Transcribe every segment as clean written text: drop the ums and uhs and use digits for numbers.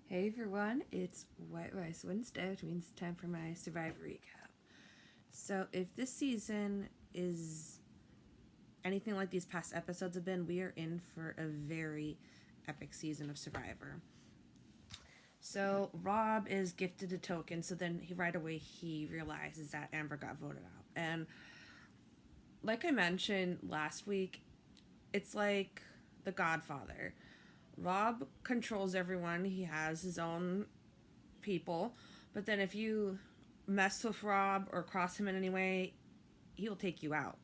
Hey everyone, it's White Rice Wednesday, which means it's time for my Survivor recap. So, if this season is anything like these past episodes have been, we are in for a very epic season of Survivor. So, Rob is gifted a token, so then right away he realizes that Amber got voted out. And like I mentioned last week, it's like The Godfather. Rob controls everyone, he has his own people. But then if you mess with Rob or cross him in any way, he'll take you out.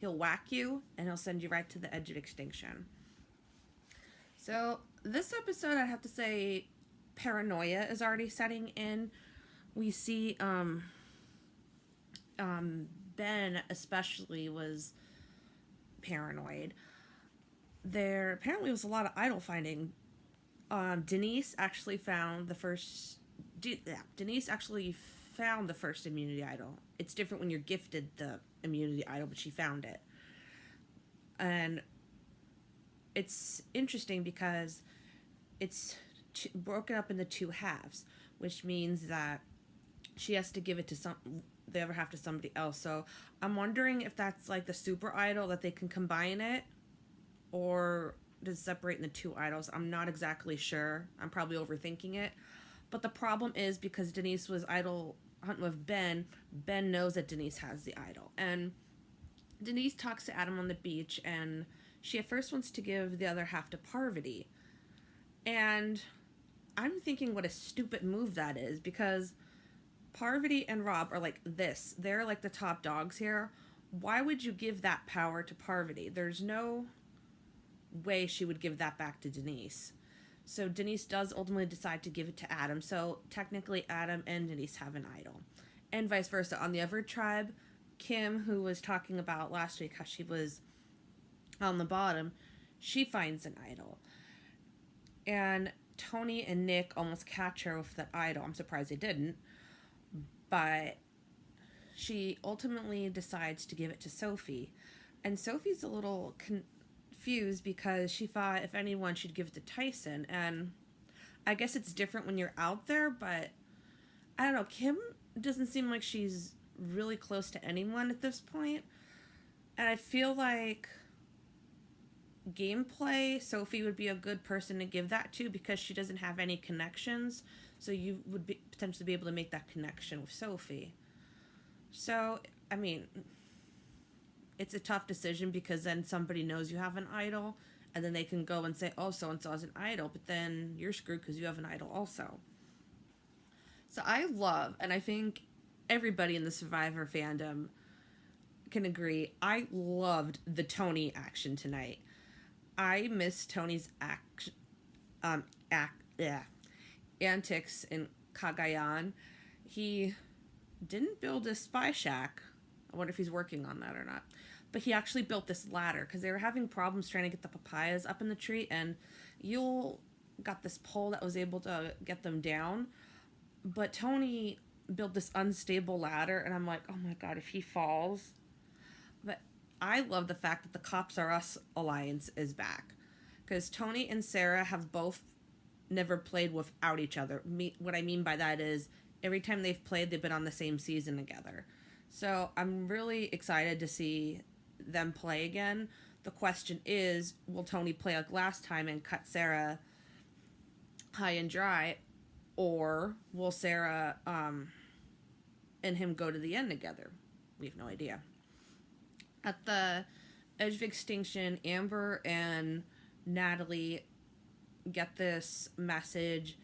He'll whack you and he'll send you right to the edge of extinction. So this episode, I have to say, paranoia is already setting in. We see Ben especially was paranoid. There apparently was a lot of idol finding. Denise actually found the first. Denise actually found the first immunity idol. It's different when you're gifted the immunity idol, but she found it. And it's interesting because it's broken up into two halves, which means that she has to give it to the other half to somebody else. So I'm wondering if that's like the super idol that they can combine it, or to separate in the two idols. I'm not exactly sure. I'm probably overthinking it. But the problem is because Denise was idol hunting with Ben, Ben knows that Denise has the idol. And Denise talks to Adam on the beach, and she at first wants to give the other half to Parvati. And I'm thinking what a stupid move that is, because Parvati and Rob are like this. They're like the top dogs here. Why would you give that power to Parvati? There's no way she would give that back to Denise. So Denise does ultimately decide to give it to Adam. So technically, Adam and Denise have an idol, and vice versa. On the other tribe, Kim, who was talking about last week how she was on the bottom, she finds an idol, and Tony and Nick almost catch her with that idol. I'm surprised they didn't, but she ultimately decides to give it to Sophie, and Sophie's a little confused because she thought if anyone she'd give it to Tyson. And I guess it's different when you're out there, but I don't know. Kim doesn't seem like she's really close to anyone at this point. And I feel like gameplay, Sophie would be a good person to give that to because she doesn't have any connections. So you would potentially be able to make that connection with Sophie. So, I mean, it's a tough decision because then somebody knows you have an idol, and then they can go and say, oh, so and so has an idol, but then you're screwed because you have an idol also. So I love, and I think everybody in the Survivor fandom can agree, I loved the Tony action tonight. I miss Tony's antics in Cagayan. He didn't build a spy shack. I wonder if he's working on that or not. But he actually built this ladder because they were having problems trying to get the papayas up in the tree, and Yule got this pole that was able to get them down. But Tony built this unstable ladder, and I'm like, oh my god, if he falls. But I love the fact that the Cops Are Us alliance is back, because Tony and Sarah have both never played without each other. What I mean by that is every time they've played, they've been on the same season together. So I'm really excited to see them play again. The question is, will Tony play like last time and cut Sarah high and dry, or will Sarah and him go to the end together? We have no idea. At the edge of extinction, Amber and Natalie get this message,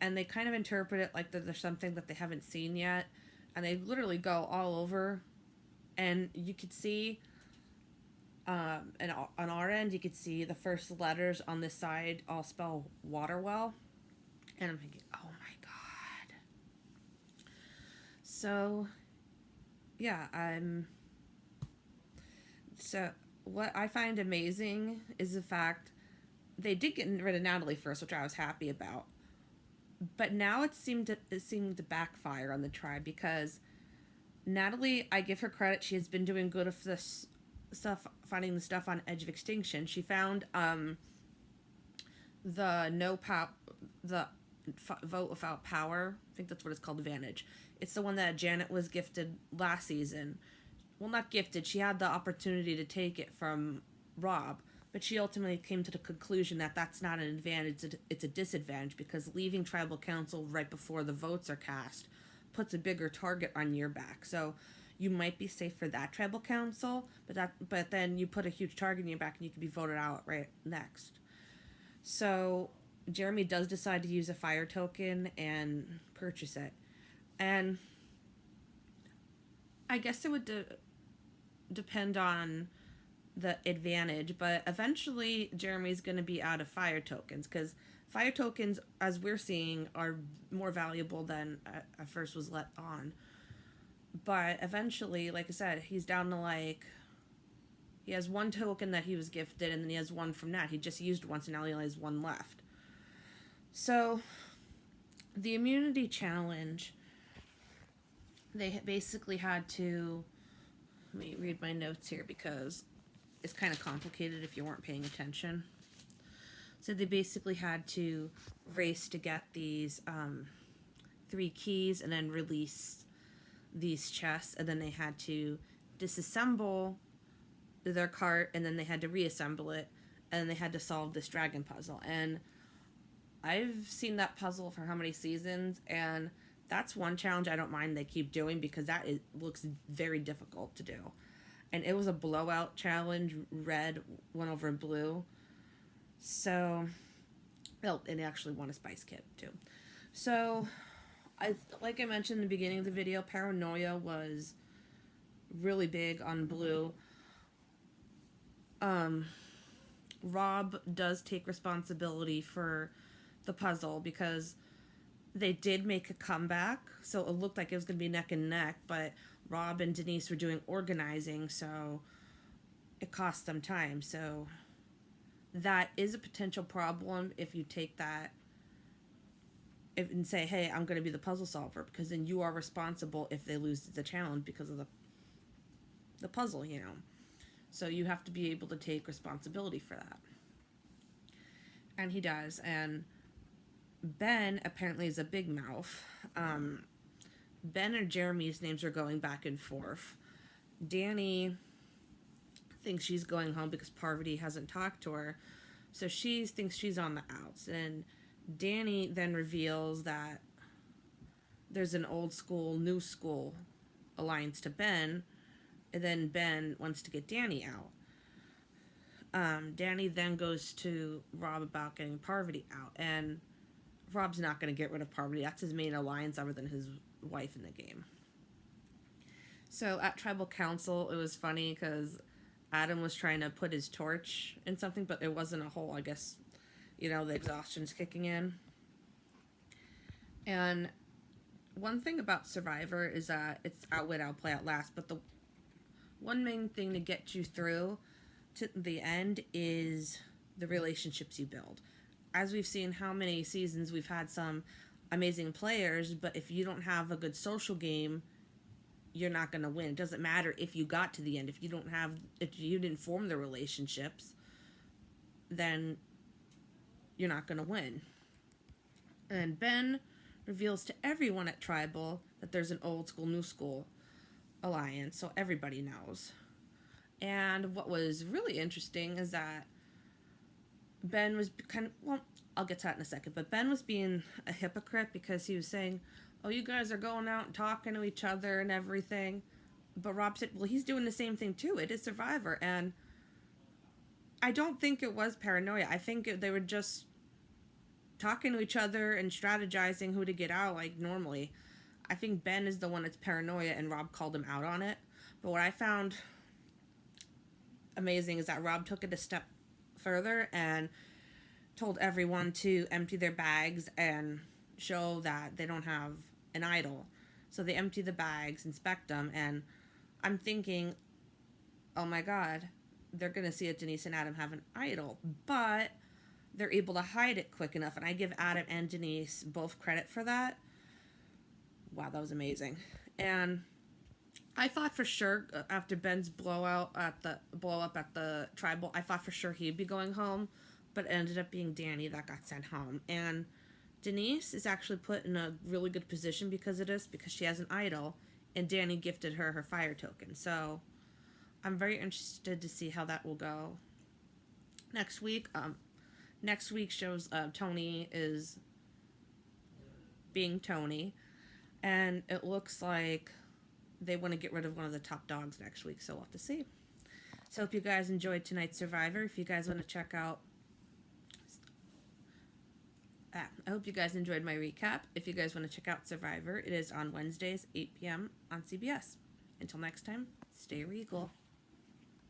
and they kind of interpret it like there's something that they haven't seen yet, and they literally go all over, and you could see and on our end you could see the first letters on this side all spell water well, and I'm thinking, oh my god. So yeah, so what I find amazing is the fact they did get rid of Natalie first, which I was happy about. But now it seemed to backfire on the tribe, because Natalie, I give her credit. She has been doing good with this stuff, finding the stuff on Edge of Extinction. She found the vote without power. I think that's what it's called, advantage. It's the one that Janet was gifted last season. Well, not gifted. She had the opportunity to take it from Rob, but she ultimately came to the conclusion that that's not an advantage, it's a disadvantage, because leaving tribal council right before the votes are cast puts a bigger target on your back. So you might be safe for that tribal council, but then you put a huge target in your back and you could be voted out right next. So Jeremy does decide to use a fire token and purchase it. And I guess it would depend on the advantage, but eventually Jeremy's going to be out of fire tokens, because fire tokens, as we're seeing, are more valuable than at first was let on. But eventually, like I said, he's down to he has one token that he was gifted, and then he has one from that. He just used once, and now he only has one left. So the immunity challenge, they basically had to, let me read my notes here because it's kind of complicated if you weren't paying attention. So they basically had to race to get these 3 keys and then release these chests, and then they had to disassemble their cart, and then they had to reassemble it, and then they had to solve this dragon puzzle. And I've seen that puzzle for how many seasons, and that's one challenge I don't mind they keep doing, because looks very difficult to do. And it was a blowout challenge. Red went over blue. So, well, it actually won a spice kit too. So, like I mentioned in the beginning of the video, paranoia was really big on blue. Rob does take responsibility for the puzzle, because they did make a comeback, so it looked like it was going to be neck and neck, but Rob and Denise were doing organizing, so it cost them time. So that is a potential problem if you take that and say, hey, I'm going to be the puzzle solver, because then you are responsible if they lose the challenge because of the puzzle, you know. So you have to be able to take responsibility for that. And he does. And Ben apparently is a big mouth. Ben and Jeremy's names are going back and forth. Danny thinks she's going home because Parvati hasn't talked to her, so she thinks she's on the outs. And Danny then reveals that there's an old school, new school alliance to Ben, and then Ben wants to get Danny out. Danny then goes to Rob about getting Parvati out, and Rob's not going to get rid of Parvati. That's his main alliance other than his wife in the game. So at Tribal Council, it was funny because Adam was trying to put his torch in something, but there wasn't a hole. I guess, you know, the exhaustion's kicking in. And one thing about Survivor is that it's outwit, outplay, outlast, but the one main thing to get you through to the end is the relationships you build. As we've seen how many seasons we've had some amazing players, but if you don't have a good social game, you're not going to win. It doesn't matter if you got to the end. If you didn't form the relationships, then you're not going to win. And Ben reveals to everyone at Tribal that there's an old school, new school alliance, so everybody knows. And what was really interesting is that Ben was I'll get to that in a second, but Ben was being a hypocrite because he was saying, oh, you guys are going out and talking to each other and everything. But Rob said, well, he's doing the same thing too. It is Survivor. And I don't think it was paranoia. I think they were just talking to each other and strategizing who to get out like normally. I think Ben is the one that's paranoia, and Rob called him out on it. But what I found amazing is that Rob took it a step further and told everyone to empty their bags and show that they don't have an idol. So they empty the bags, inspect them, and I'm thinking, oh my god, they're going to see that Denise and Adam have an idol. But they're able to hide it quick enough, and I give Adam and Denise both credit for that. Wow, that was amazing. And I thought for sure after Ben's blow up at the Tribal, I thought for sure he'd be going home, but it ended up being Danny that got sent home. And Denise is actually put in a really good position because of this, because she has an idol, and Danny gifted her fire token. So I'm very interested to see how that will go next week. Next week shows Tony is being Tony, and it looks like they want to get rid of one of the top dogs next week, so we'll have to see. So hope you guys enjoyed tonight's Survivor. If you guys want to check out I hope you guys enjoyed my recap. If you guys want to check out Survivor, it is on Wednesdays, 8 p.m. on CBS. Until next time, stay regal.